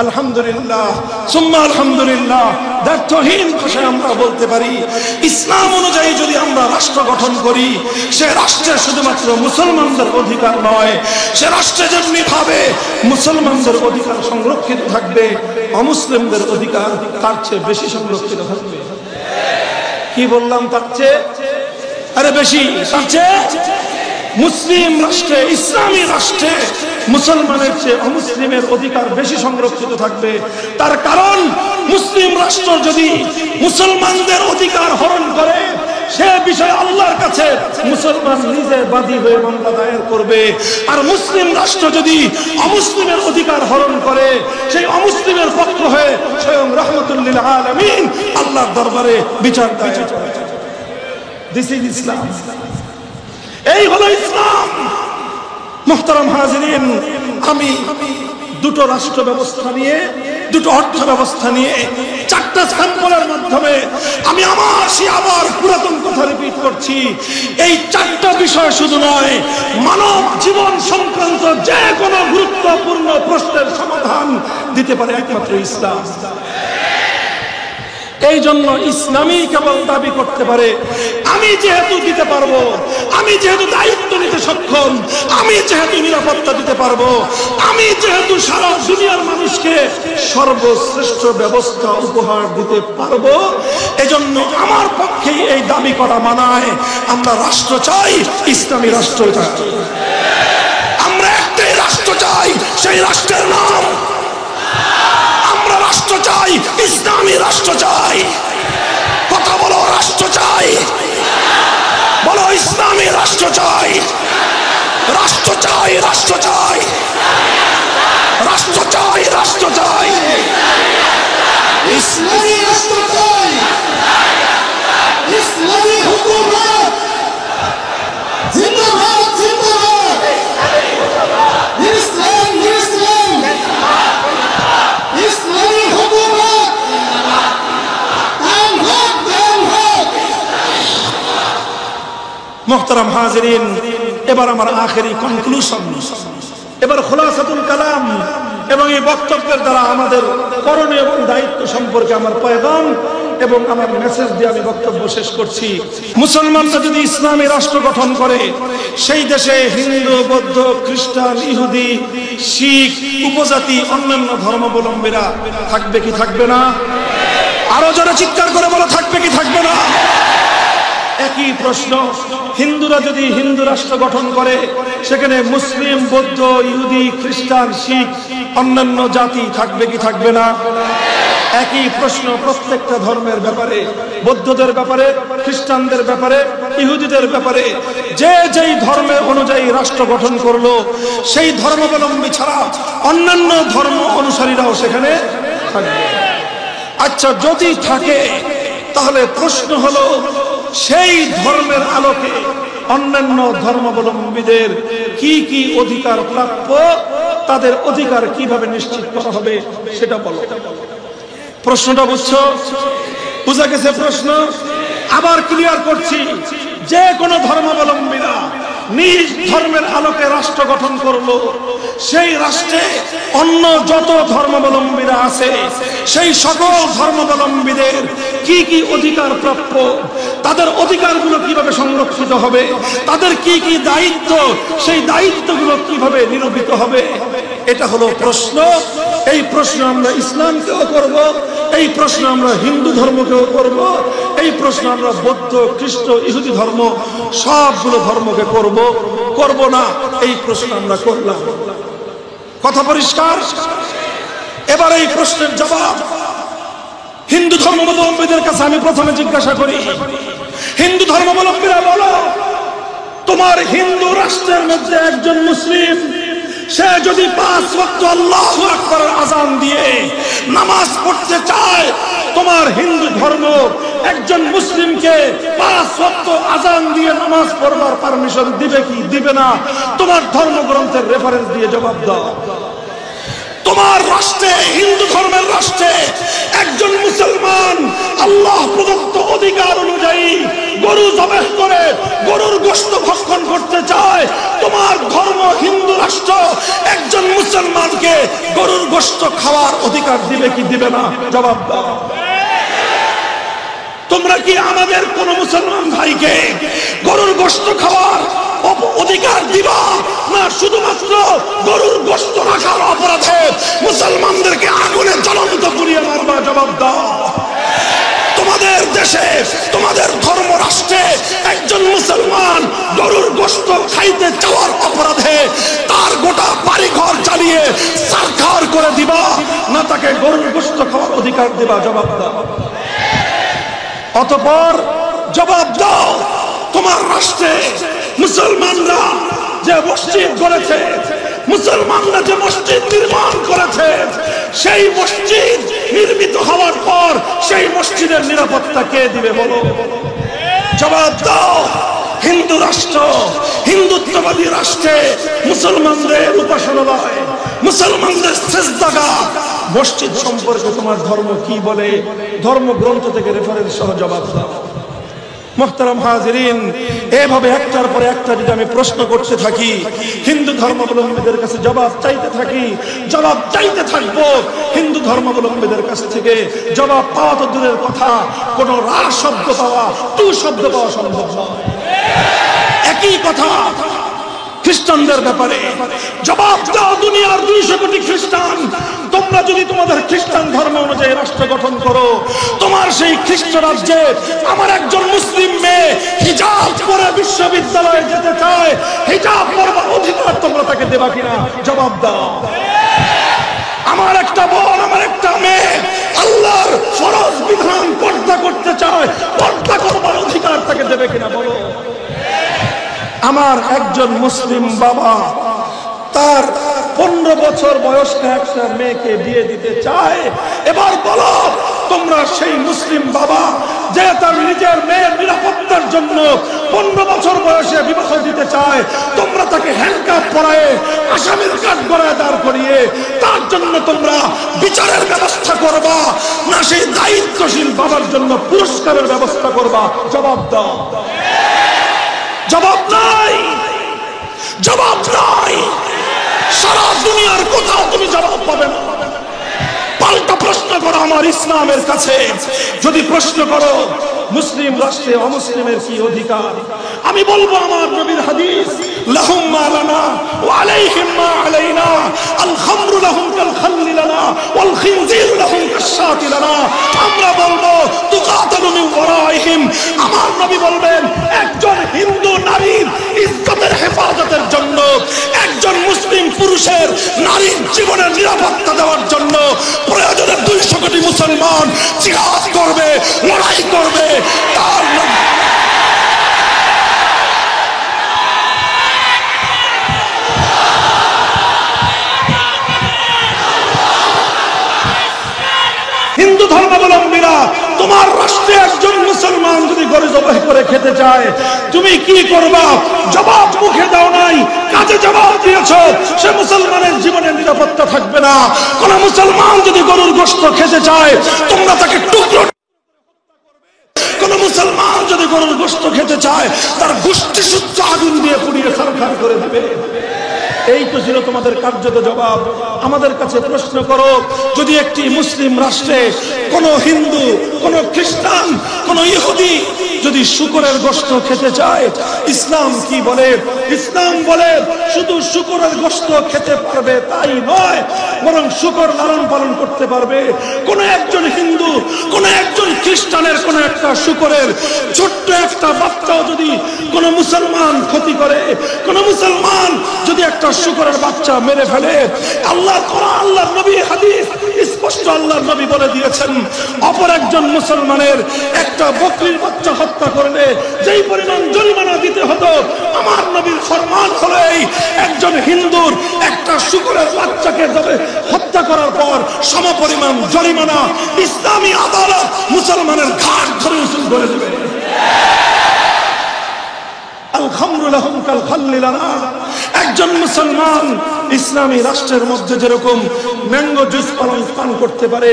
আলহামদুলিল্লাহ সুম্মা আলহামদুলিল্লাহ। ব্যর্থহীন ভাষায় আমরা বলতে পারি, ইসলাম অনুযায়ী যদি আমরা রাষ্ট্র গঠন করি, সে রাষ্ট্রে শুধুমাত্র মুসলমানদের অধিকার নয়, সে রাষ্ট্রে যেমনি ভাবে মুসলমানদের অধিকার সংরক্ষিত থাকবে, অমুসলিমদের অধিকার তার চেয়ে বেশি সংরক্ষিত থাকবে। কি বললাম? তার চেয়ে আরে বেশি, তার চেয়ে। মুসলিম রাষ্ট্রে, ইসলামী রাষ্ট্রে মুসলমানের চেয়ে অমুসলিমের অধিকার বেশি সংরক্ষিত থাকবে। তার কারণ, মুসলিম রাষ্ট্র যদি মুসলমানদের অধিকার হরণ করে, সে বিষয়ে আল্লাহর কাছে মুসলমান নিজে বাদী হয়ে মামলা দায়ের করবে। আর মুসলিম রাষ্ট্র যদি অমুসলিমের অধিকার হরণ করে, সেই অমুসলিমের পক্ষ হয়ে স্বয়ং রাহমাতুল লিল আলামিন আল্লাহর দরবারে বিচার দায়ের করবে। দিস ইজ ইসলাম। এই হলো ইসলাম। মুহতারাম হাজিরিন, আমি দুটো রাষ্ট্র ব্যবস্থা নিয়ে, দুটো অর্থ ব্যবস্থা নিয়ে, চারটা স্যাম্পলের মাধ্যমে আমি আবার পুরাতন কথা রিপিট করছি। এই চারটা বিষয় শুধু নয়, মানব জীবন সংক্রান্ত যে কোনো গুরুত্বপূর্ণ প্রশ্নের সমাধান দিতে পারে একমাত্র ইসলাম। এই জন্য ইসলামই কেবল দাবি করতে পারে, আমি যেহেতু দিতে পারবো, আমি যেহেতু দায়িত্ব নিতে সক্ষম, আমি যেহেতু নিরাপত্তা দিতে পারবো, আমি যেহেতু সারা দুনিয়ার মানুষকে সর্বশ্রেষ্ঠ ব্যবস্থা উপহার দিতে পারবো, এজন্য আমার পক্ষেই এই দাবি করা মানায়। আমরা রাষ্ট্র চাই, ইসলামী রাষ্ট্র চাই। আমরা একটাই রাষ্ট্র চাই, সেই রাষ্ট্রের নাম, আমরা রাষ্ট্র চাই, ইসলামী রাষ্ট্র চাই। কথা বলো, রাষ্ট্র চাই, বলো ইসলামী রাষ্ট্র চাই। রাষ্ট্র চাই, রাষ্ট্র চাই, রাষ্ট্র চাই, রাষ্ট্র চাই, ইসলামী রাষ্ট্র চাই, ইসলামী হুকুমত জিন্দাবাদ, জিন্দাবাদ, ইসলাম, ইসলাম, ইসলামী হুকুমত কায়েম হোক, কায়েম হোক। মুহতারাম হাজিরিন, এবার আমার আখেরি কনক্লুশন, এবার খোলাসাতুল কালাম এবং এই বক্তব্যের দ্বারা আমাদের করণীয় এবং দায়িত্ব সম্পর্কে আমার পয়গাম এবং আমার মেসেজ দিয়ে আমি বক্তব্য শেষ করছি। মুসলমানরা যদি ইসলামী রাষ্ট্র গঠন করে, সেই দেশে হিন্দু, বৌদ্ধ, খ্রিস্টান, ইহুদি, শিখ, উপজাতি, অন্যান্য ধর্মাবলম্বীরা থাকবে কি থাকবে না? আরো যারা চিৎকার করে বলো, থাকবে কি থাকবে না? একই প্রশ্ন, হিন্দুরা যদি হিন্দু রাষ্ট্র গঠন করে, সেখানে মুসলিম, বৌদ্ধ, ইহুদি, খ্রিস্টান, শিখ, অন্যান্য জাতি থাকবে কি থাকবে না? একই প্রশ্ন প্রত্যেকটা ধর্মের ব্যাপারে, বৌদ্ধদের ব্যাপারে, খ্রিস্টানদের ব্যাপারে, ইহুদিদের ব্যাপারে। যে যেই ধর্মের অনুযায়ী রাষ্ট্র গঠন করলো, সেই ধর্মাবলম্বী ছাড়া অন্যান্য ধর্ম অনুসারীরাও সেখানে থাকবে। আচ্ছা, যদি থাকে, তাহলে প্রশ্ন হলো, সেই ধর্মের আলোকে অন্যান্য ধর্মাবলম্বীদের কি কি অধিকার প্রাপ্য, তাদের অধিকার কিভাবে নিশ্চিত করা হবে সেটা বলো। প্রশ্নটা বুঝছো? বুঝা গেছে প্রশ্ন? আবার ক্লিয়ার করছি, যে কোনো ধর্মাবলম্বীরা নিজ ধর্মের আলোকে রাষ্ট্র গঠন করলো, সেই রাষ্ট্রে অন্য যত ধর্মাবলম্বীরা আছে, সেই সকল ধর্মাবলম্বীদের কি কি অধিকার প্রাপ্য, তাদের অধিকারগুলো কিভাবে সংরক্ষিত হবে, তাদের কি কি দায়িত্ব, সেই দায়িত্বগুলো কিভাবে নিরূপিত হবে, এটা হলো প্রশ্ন। এই প্রশ্ন আমরা ইসলামকেও করব, এই প্রশ্ন আমরা হিন্দু ধর্মকেও করব, এই প্রশ্ন আমরা বৌদ্ধ, খ্রিস্ট, ইহুদি ধর্ম, সবগুলো ধর্মকে করব না, এই প্রশ্ন আমরা করলাম। কথা পরিষ্কার? এবার এই প্রশ্নের জবাব হিন্দু ধর্মাবলম্বীদের কাছে আমি প্রথমে জিজ্ঞাসা করি, হিন্দু ধর্মাবলম্বীরা বলো, তোমার হিন্দু রাষ্ট্রের মধ্যে একজন মুসলিম, সে যদি 5 ওয়াক্ত আল্লাহু আকবারের আযান দিয়ে নামাজ পড়তে চায়, তোমার হিন্দু ধর্ম একজন মুসলিমকে 5 ওয়াক্ত আযান দিয়ে নামাজ পড়বার পারমিশন দিবে কি দিবে না? তোমার ধর্মগ্রন্থের রেফারেন্স দিয়ে জবাব দাও। তোমার রাষ্ট্রে, হিন্দু ধর্মের রাষ্ট্রে একজন মুসলমান আল্লাহ প্রদত্ত অধিকার অনুযায়ী গরু জবাই করে গরুর গোশত ভক্ষণ করতে চায়, তোমার ধর্ম হিন্দু রাষ্ট্র একজন মুসলমানকে গরুর গোশত খাওয়ার অধিকার দিবে কি দিবে না? জবাব দাও। তোমরা কি আমাদের কোন মুসলমান ভাইকে গরুর গোশত খাওয়ার অধিকার দিবা, না শুধুমাত্র গরুর গোশত রাখার অপরাধে মুসলমানদেরকে আগুনে জ্বলন্ত পুড়িয়ে মারবা? জবাব দাও। তোমাদের দেশে, তোমাদের ধর্ম রাষ্ট্রে একজন মুসলমান গরুর গোশত খাইতে চাওয়ার অপরাধে তার গোটা বাড়িঘর জ্বালিয়ে সারখার করে দিবা, না তাকে গরুর গোশত খাওয়ার অধিকার দিবা? জবাব দাও। অতঃপর জবাব দাও, তোমার রাষ্ট্রে মুসলমানরা যে মসজিদ করেছে, মুসলমানরা যে মসজিদ নির্মাণ করেছে, সেই মসজিদ নির্মিত হওয়ার পর সেই মসজিদের নিরাপত্তা কে দিবে বলো? জবাব দাও। হিন্দু রাষ্ট্র, হিন্দুত্ববাদী রাষ্ট্রে মুসলমানদের উপাসনালয়, মুসলমানদের সেজদাগাহ, মসজিদ সম্পর্কে তোমার ধর্ম কি বলে? ধর্মগ্রন্থ থেকে রেফারেন্স সহ জবাব দাও। মুহতারাম হাজিরিন, এভাবে একটার পর একটা যদি আমি প্রশ্ন করতে থাকি, হিন্দু ধর্মাবলম্বীদের কাছে জবাব চাইতে থাকি, জবাব চাইতে থাকবো, হিন্দু ধর্মাবলম্বীদের কাছ থেকে জবাব পাওয়া তো দূরের কথা, কোনো রা শব্দ পাওয়া, টু শব্দ পাওয়া সম্ভব নয়। একই কথা খ্রিস্টানদের ব্যাপারে, জবাব দাও দুনিয়ার 200 কোটি খ্রিস্টান, তোমরা যদি তোমাদের খ্রিস্টান ধর্ম অনুযায়ী রাষ্ট্র গঠন করো, তোমার সেই খ্রিস্ট রাজ্যে আমার একজন মুসলিম মেয়ে হিজাব পরে বিশ্ববিদ্যালয়ে যেতে চায়, হিজাব পরবার অধিকার তোমরা তাকে দেবা কিনা? জবাব দাও। আমার একটা বোন, আমার একটা মেয়ে আল্লাহর ফরজ বিধান পর্দা করতে চায়, পর্দা করবার অধিকার তাকে দেবে কিনা বলো? আমার একজন মুসলিম বাবা তার 15 বছর বয়স্ক একটা মেয়েকে বিয়ে দিতে চায়, এবার বলো তোমরা সেই মুসলিম বাবা যে তার নিজের মেয়ের নিরাপত্তার জন্য 15 বছর বয়সে বিবাহ দিতে চায়, তোমরা তাকে হ্যান্ডকাফ পরায়ে আসামির কাঠগড়ায় দাঁড় করিয়ে তার জন্য তোমরা বিচারের ব্যবস্থা করবা, না সেই দায়িত্বশীল বাবার জন্য পুরস্কারের ব্যবস্থা করবা? জবাব দাও। জবাব নাই, জবাব নাই। সারা দুনিয়ার কোথাও তুমি জবাব পাবে না। পাল্টা প্রশ্ন করো আমার ইসলামের কাছে, যদি প্রশ্ন করো মুসলিম রাষ্ট্রে অমুসলিমের কি অধিকার, আমি বলবো আমার নবীর হাদিস, লাহুম মা লানা ওয়া আলাইহিম মা আলাইনা, আল খামরু লাহুম কাল খাল্লি লানা ওয়াল খিনজিরু লাহুম কাশশাতি লানা। আমরা বলবো তুকাতালু মিন ওয়ারাইহিম, আমার নবী বলবেন একজন হিন্দু নারীর ইজ্জতের হেফাজতের জন্য, একজন মুসলিম পুরুষের নারীর জীবনের নিরাপত্তা দেওয়ার জন্য প্রয়োজনে 200 কোটি মুসলমান জিহাদ করবে, লড়াই করবে। তার হিন্দু ধর্মাবলম্বীরা, তোমার রাষ্ট্রে একজন মুসলমান যদি গরু জবাই করে খেতে চায়, তুমি কি করবা? জবাব মুখে দাও নাই, কাজে জবাব দিয়েছো। সে মুসলমানের জীবনের নিরাপত্তা থাকবে না। কোন মুসলমান যদি গরুর গোশত খেতে চায়, তোমরা তাকে টুকরো, কোন মুসলমান যদি গরুর গোশত খেতে চায়, তার গোষ্ঠী সূত্র আগুন দিয়ে পুড়িয়ে ছারখার করে দিবে। এই তো ছিল তোমাদের কার্যত জবাব। আমাদের কাছে প্রশ্ন করো, যদি একটি মুসলিম রাষ্ট্রে কোন হিন্দু, কোন খ্রিস্টান, কোন ইহুদি যদি শুকরের গোশত খেতে চায়, ইসলাম কি বলে? ইসলাম বলে শুধু শুকরের গোশত খেতে পারবে তাই নয়, বরং শুকর লালন পালন করতে পারবে। কোন একজন হিন্দু, কোন একজন খ্রিস্টানের কোন একটা শুকরের ছোট্ট একটা বাচ্চাও যদি কোন মুসলমান ক্ষতি করে, কোন মুসলমান যদি একটা শুকরের বাচ্চা মেরে ফেলে, আল্লাহর কোরআন, আল্লাহর নবীর হাদিস স্পষ্ট আল্লাহর নবী বলে দিয়েছেন, অপর একজন মুসলমানের একটা বকরির বাচ্চা হত্যা করলে যেই পরিমাণ জরিমানা দিতে হতো, আমার নবীর ফরমান হলো এই, একজন হিন্দুর একটা শুকরের বাচ্চাকে হত্যা করার পর সমপরিমাণ জরিমানা ইসলামী আদালত মুসলমানের ঘাট ধরে উসুল করে দেবে। আল খামরু লাহুম কাল খাল্লি লানা। একজন মুসলমান ইসলামী রাষ্ট্রের মধ্যে যেরকম ম্যাঙ্গো জুস পান করতে পারে,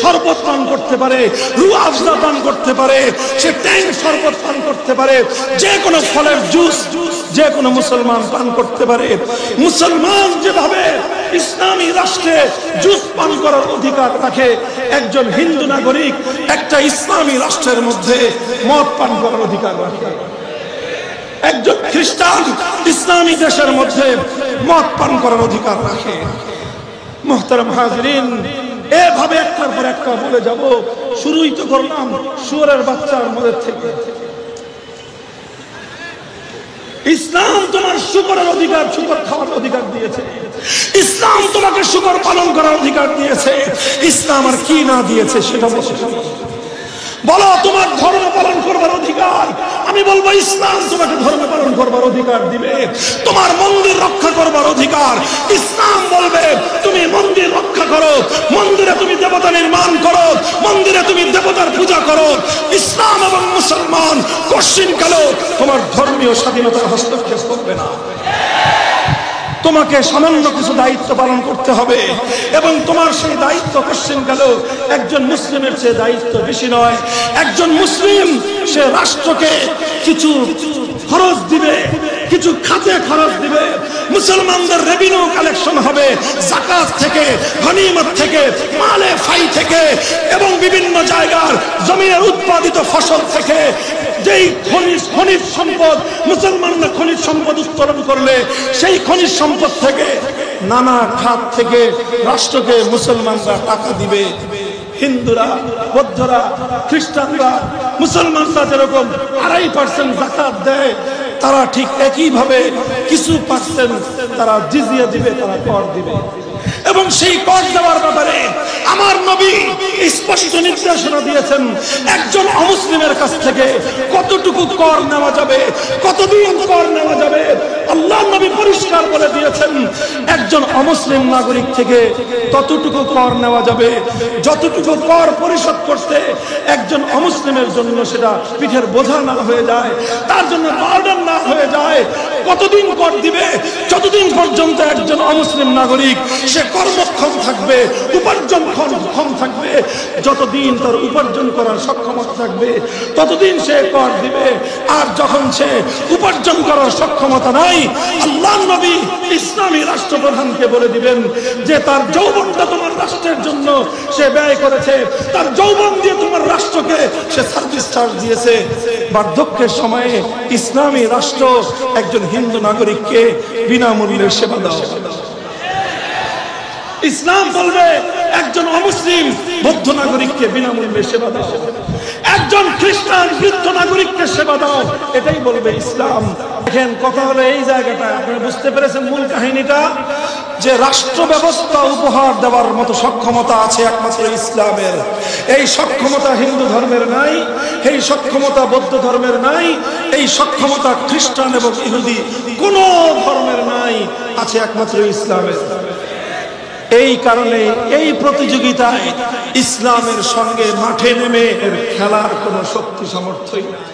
শরবত পান করতে পারে, রুহ আফজা পান করতে পারে, সে ট্যাং শরবত পান করতে পারে, যে কোনো ফলের জুস যে কোনো মুসলমান পান করতে পারে। মুসলমান যেভাবে ইসলামী রাষ্ট্রে জুস পান করার অধিকার রাখে, একজন হিন্দু নাগরিক একটা ইসলামী রাষ্ট্রের মধ্যে মদ পান করার অধিকার রাখে। একজন খ্রিস্টান ইসলামী দেশের মধ্যে মদ পান করার অধিকার রাখে। মুহতারাম হাজিরিন, এভাবে একটার পর একটা বলে যাব। শুরুই তো করলাম শুয়োরের বাচ্চার মদের থেকে। ইসলাম তোমার শুকরের অধিকার, শুকর খাওয়ার অধিকার দিয়েছে। ইসলাম তোমাকে শুকর পালন করার অধিকার দিয়েছে। ইসলাম আর কি না দিয়েছে সেটা বলো। তোমার ধর্ম পালন করবার অধিকার, আমি বলবো ইসলাম তোমাকে ধর্ম পালন করবার অধিকার দিবে। তোমার মন্দির রক্ষা করবার অধিকার, ইসলাম বলবে তুমি মন্দির রক্ষা করো, মন্দিরে তুমি দেবতা নির্মাণ করো, মন্দিরে তুমি দেবতার পূজা করো। ইসলাম এবং মুসলমান কোশ্চিনকালেও তোমার ধর্মীয় স্বাধীনতার হস্তক্ষেপ করবে না। তোমাকে সামান্য কিছু দায়িত্ব পালন করতে হবে এবং তোমার সেই দায়িত্ব কোশ্চিনকালেও একজন মুসলিমের চেয়ে দায়িত্ব বেশি নয়। একজন মুসলিম সে রাষ্ট্রকে কিছু খরচ দিবে, কিছু খাতে খরচ দিবে। মুসলমানদের রেভিনিউ কালেকশন হবে যাকাত থেকে, গনিমত থেকে, মালে ফাই থেকে এবং বিভিন্ন জায়গার জমিনের উৎপাদিত ফসল থেকে। যেই খনিজ সম্পদ মুসলমানরা খনিজ সম্পদ উত্তোলন করলে সেই খনিজ সম্পদ থেকে নানা খাত থেকে রাষ্ট্রকে মুসলমানরা টাকা দিবে। হিন্দুরা, বৌদ্ধরা, খ্রিস্টানরা, মুসলমানরা যেরকম 2.5% যাকাত দেয়, তারা ঠিক একইভাবে কিছু পার্সেন্ট তারা জিজিয়া দিবে, তারা কর দিবে। এবং সেই কর দেওয়ার ব্যাপারে আমার নবী স্পষ্ট নির্দেশনা দিয়েছেন। একজন অমুসলিমের কাছ থেকে কতটুকু কর নেওয়া যাবে, কতদিন কর নেওয়া যাবে, আল্লাহ নবী পরিষ্কার বলে দিয়েছেন। একজন অমুসলিম নাগরিক থেকে ততটুকু কর নেওয়া যাবে যতটুকু কর পরিশোধ করতে একজন অমুসলিমের জন্য সেটা পিঠের বোঝা না হয়ে যায়, তার জন্য বার্ডেন না হয়ে যায়। কতদিন কর দিবে? যতদিন পর্যন্ত একজন অমুসলিম নাগরিক সে কর্মক্ষম থাকবে, উপার্জনক্ষম থাকবে। যতদিন তার উপার্জন করার সক্ষমতা থাকবে ততদিন সে কর দিবে। আর যখন সে উপার্জন করার সক্ষমতা নাই, আল্লাহ নবী ইসলামী রাষ্ট্রপ্রধানকে বলে দিবেন যে তার যৌবনটা তোমার রাষ্ট্রের জন্য সে ব্যয় করেছে, তার যৌবন দিয়ে তোমার রাষ্ট্রকে সে সার্ভিস চার্জ দিয়েছে। বার্ধক্যের সময়ে ইসলামী রাষ্ট্র একজন হিন্দু নাগরিককে বিনামূল্যে সেবা দাও। ইসলাম বলবে একজন অমুসলিম বৌদ্ধ নাগরিককে বিনামূল্যে সেবা দাও, একজন খ্রিস্টান বৃদ্ধ নাগরিককে সেবা দাও। এটাই বলবে ইসলাম। দেখেন, কথা হলো এই জায়গাটা আপনারা বুঝতে পেরেছেন মূল কাহিনীটা, যে রাষ্ট্র ব্যবস্থা উপহার দেওয়ার মতো সক্ষমতা আছে একমাত্র ইসলামের। এই সক্ষমতা হিন্দু ধর্মের নাই, এই সক্ষমতা বৌদ্ধ ধর্মের নাই, এই সক্ষমতা খ্রিস্টান এবং ইহুদি কোন ধর্মের নাই, আছে একমাত্র ইসলামের। এই কারণে এই প্রতিযোগিতায় ইসলামের সঙ্গে মাঠে নেমে এর খেলার কোনো শক্তি সামর্থ্যই নাই।